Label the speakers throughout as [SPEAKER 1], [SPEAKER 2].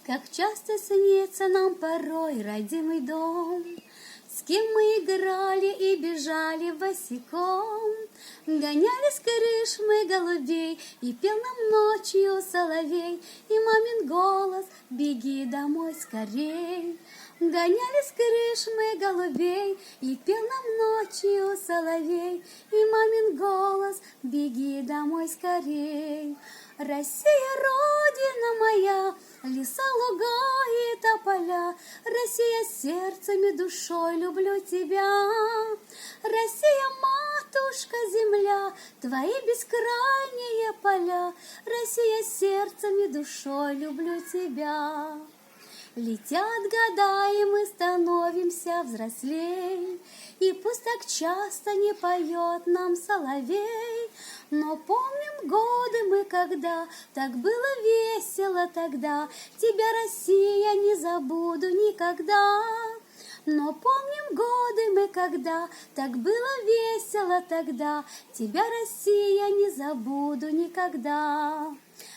[SPEAKER 1] Как часто снится нам порой родимый дом, с кем мы играли и бежали босиком, гоняли с крыш мы голубей, и пел нам ночью соловей, и мамин голос «Беги домой скорей». Гоняли с крыш мы голубей, и пел нам ночью соловей, и мамин голос «Беги домой скорей». Россия, Родина моя, леса, луга и тополя, Россия, сердцем и душой люблю тебя. Россия, матушка земля, твои бескрайние поля, Россия, сердцем и душой люблю тебя. Летят года, и мы становимся взрослей, и пусть так часто не поет нам соловей, но помним годы мы, когда так было весело тогда, тебя, Россия, не забуду никогда. Но помним годы мы, когда так было весело тогда, тебя, Россия, не забуду никогда.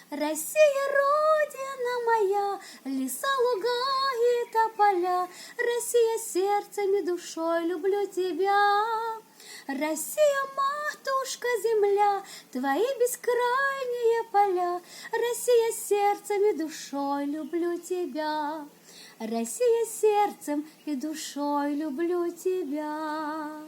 [SPEAKER 1] Россия, Родина моя, леса, луга и тополя, Россия, сердцем и душой люблю тебя. Россия, матушка земля, твои бескрайние поля, Россия, сердцем и душой люблю тебя. Россия, сердцем и душой люблю тебя.